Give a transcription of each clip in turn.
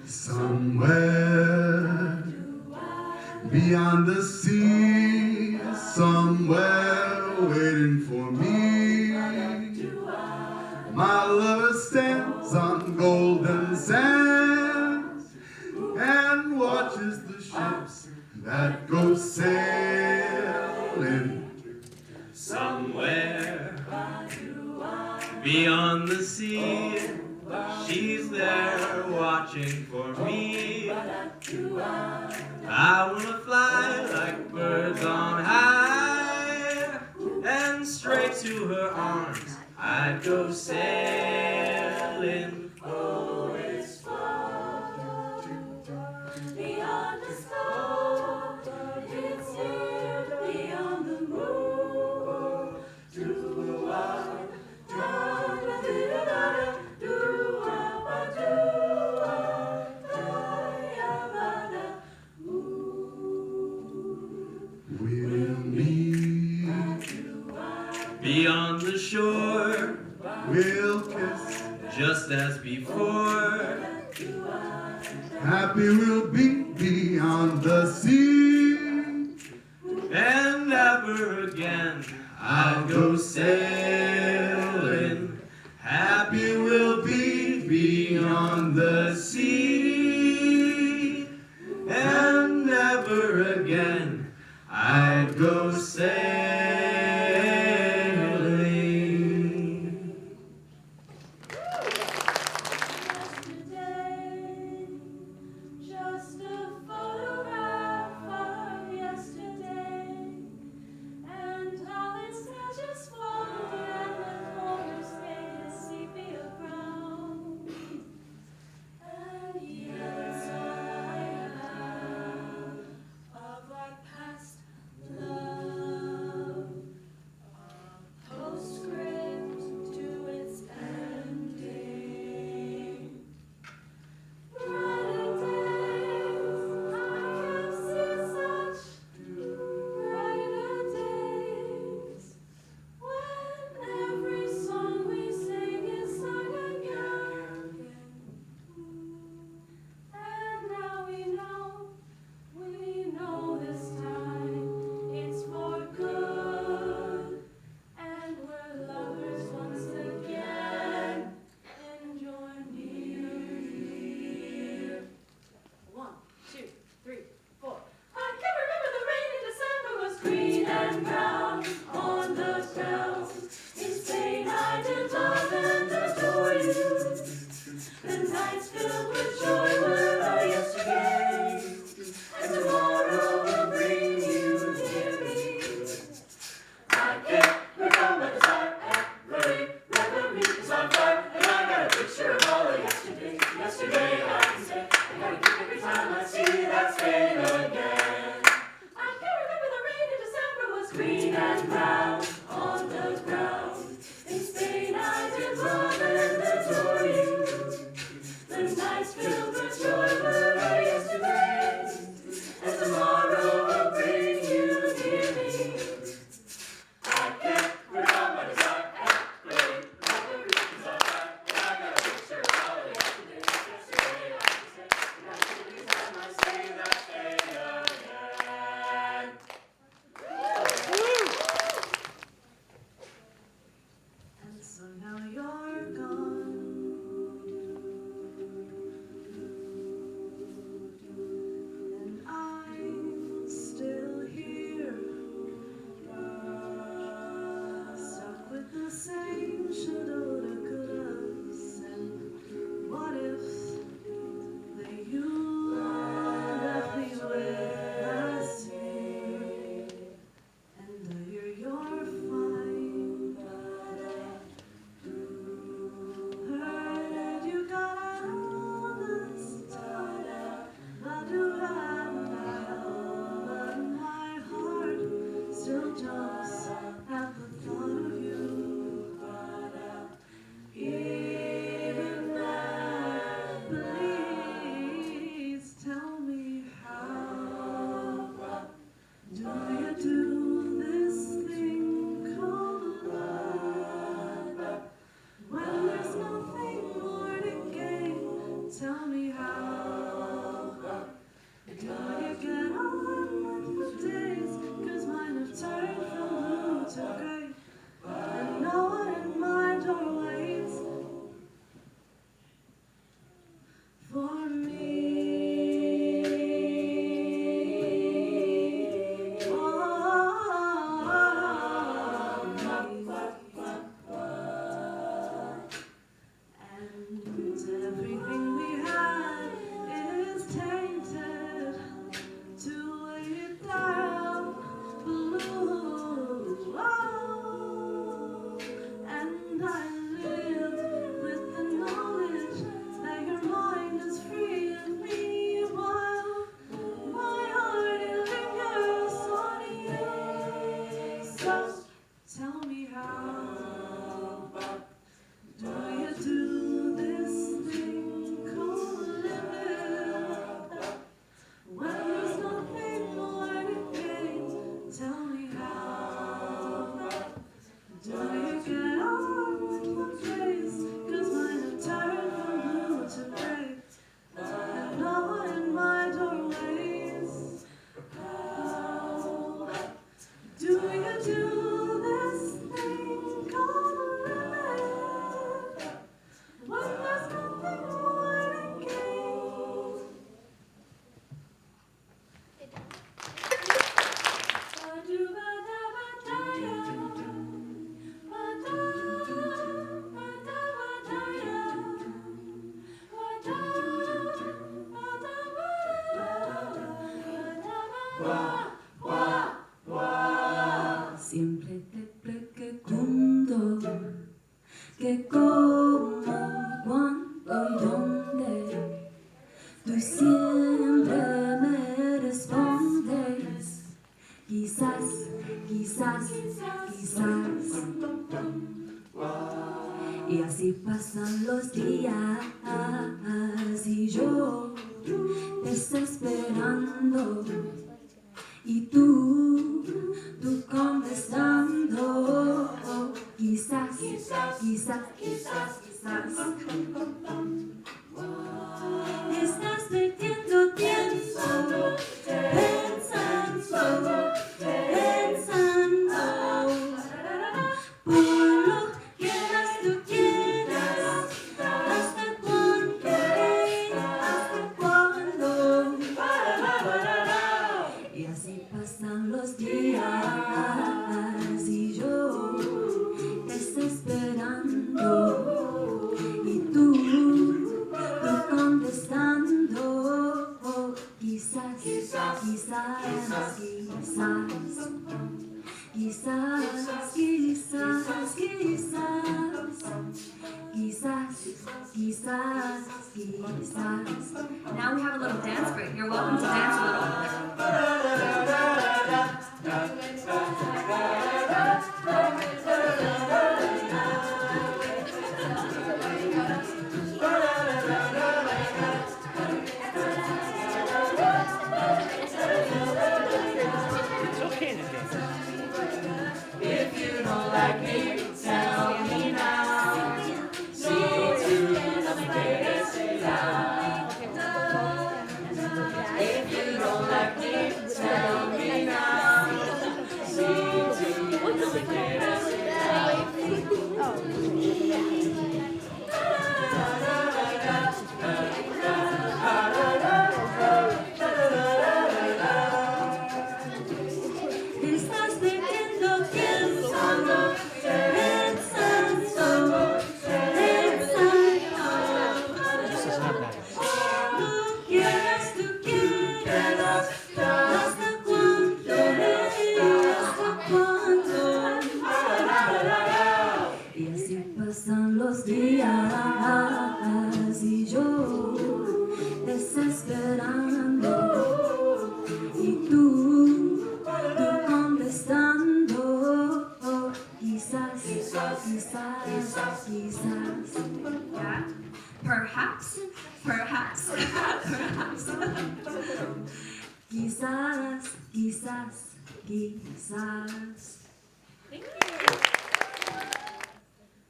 Somewhere beyond the sea, somewhere waiting for me, my lover stands on golden sands and watches the ships that go sailing. Somewhere beyond the sea, she's there watching for me. I wanna fly like birds on high, and straight to her arms I'd go sailing. Oh, it's far beyond the star. It's here beyond the moon. We'll meet Beyond the shore, we'll kiss, just as before. happy we'll be beyond the sea. And never again I'll go sailing. Happy we'll be beyond the sea. And never again I'd go sailing. Yesterday, just a photograph of yesterday, and all its sketches folded Siempre te pregunto que cómo, cuándo y dónde. Tú siempre me respondes. Quizás, quizás, quizás. Y así pasan los días y yo desesperando. Y tú contestando. Quizás, quizás, quizás, quizás. Estás perdiendo tiempo pensando, por lo que más tú quieras. ¿Hasta cuándo? ¿Hasta cuándo? Y así pasan los días y yo desesperando. Y tú contestando. Quizás, quizás, quizás, quizás, quizás, quizás, quizás. Now we have a little dance break. You're welcome to dance a little. Estás perdiendo tiempo pensando. Quieras, tú quieras. ¿Hasta cuándo? ¿Hasta cuándo? Y así pasan los días y yo desesperando. Y tú contestando. Quizás, quizás, quizás, quizás. Yeah? Perhaps, perhaps, perhaps. Quizás, quizás, quizás.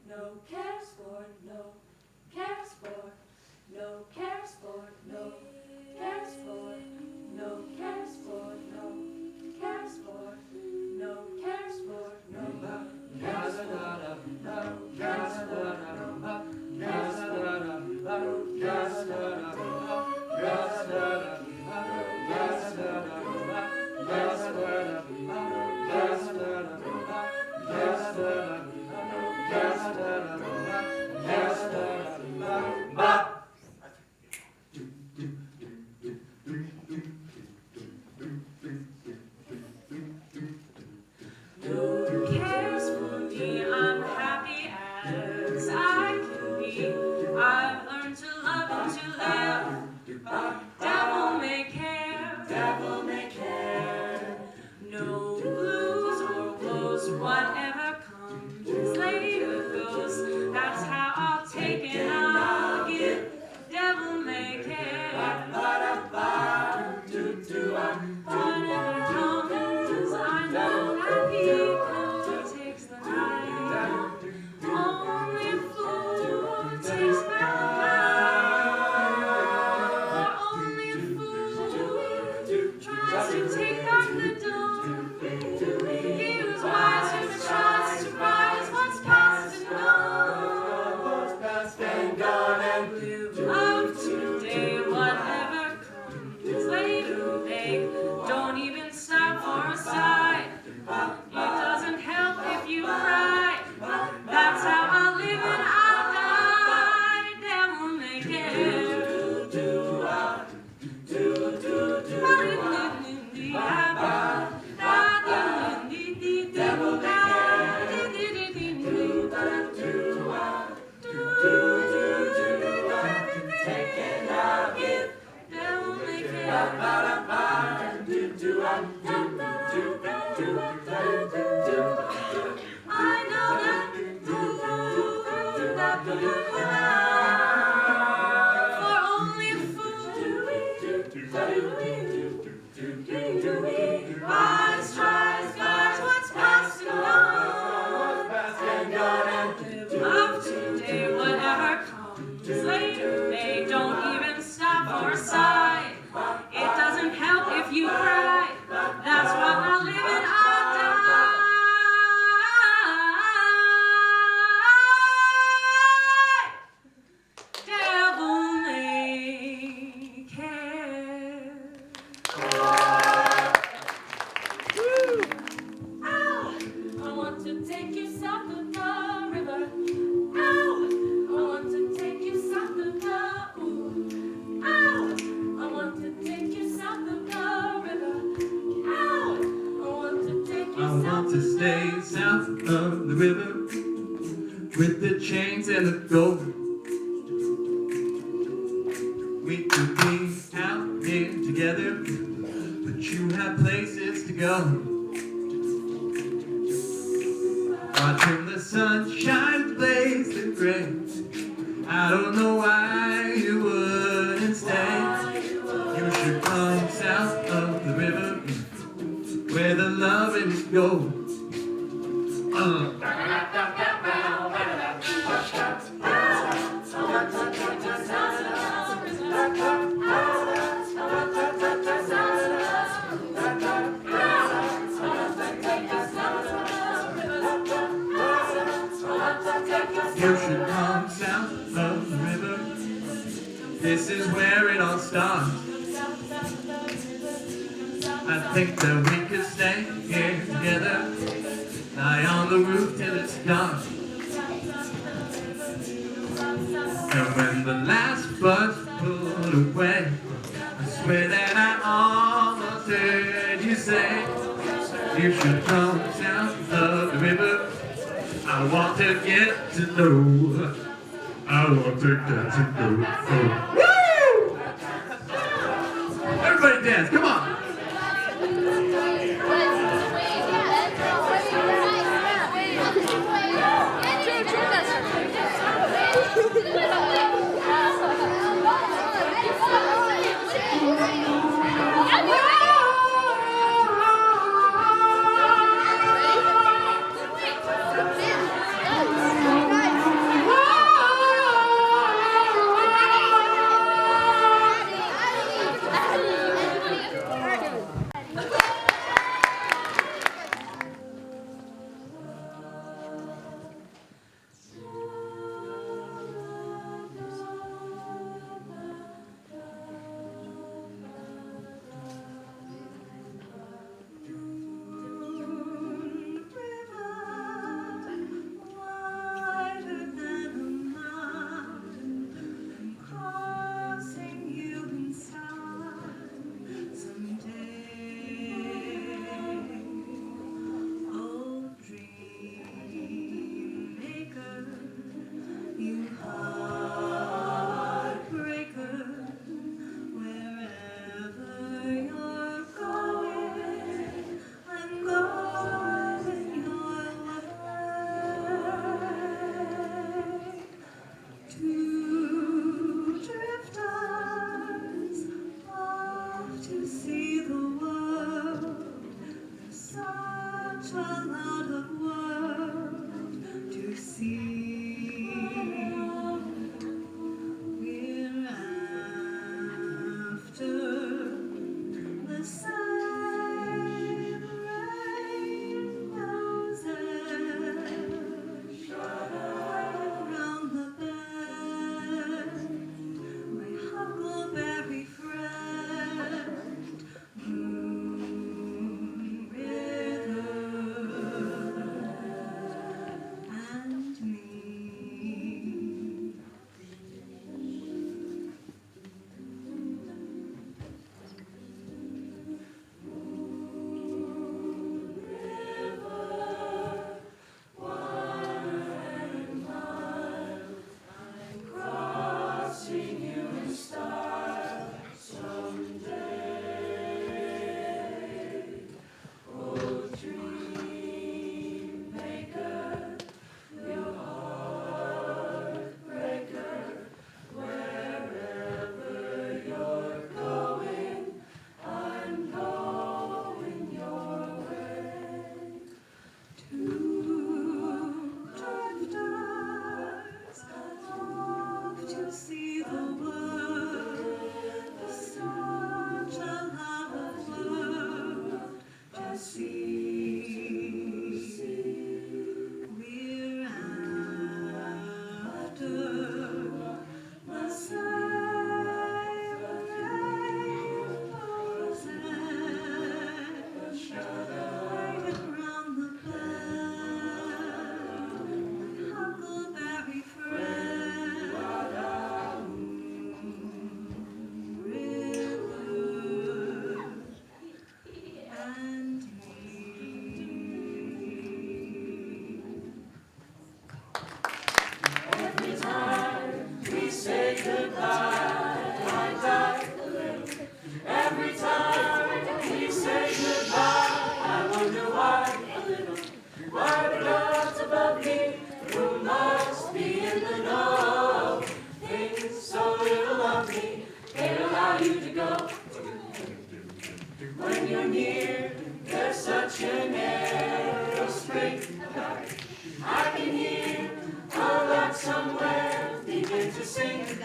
No cares for, no cares for, no cares for, no cares for, no cares for, no cares for, no cares for, no cares for. Yes, Love today, whatever comes later may. Don't even stop or sigh. It doesn't help if you cry. That's why I'll live and I'll die. Devil may care. I want to take you south of the river. Ow! I want to take you south of the ooh. Ow! I want to take you south of the river. Ow! I want to take you I south want of to the stay south of the river with the chains and the gold. We could be out here together, but you have places to go. Watching the sunshine blaze the gray. I don't know why you wouldn't stay. You should come south of the river where the loving is gold. You should come south of the river. This is where it all starts. I think that we could stay here together, lie on the roof till it's dark. And when the last bus pulled away, I swear that I almost heard you say, you should come south of the river. I want to get to know. I want to get to know. Woo! Everybody dance, come on.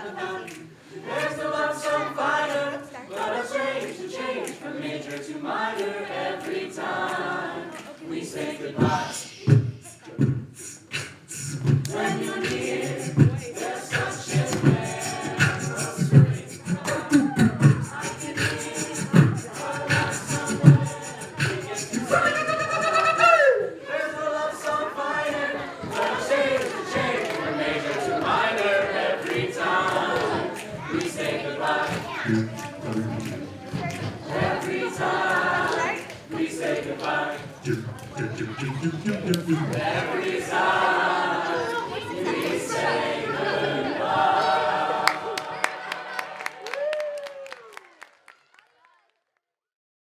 There's no love song finer, but a change from major to minor every time we say goodbye. When you're near, there's such a air of spring. I can hear our last somewhere. There's no love song finer, but a change from major to minor every time we say goodbye. Every time we say goodbye. Every time.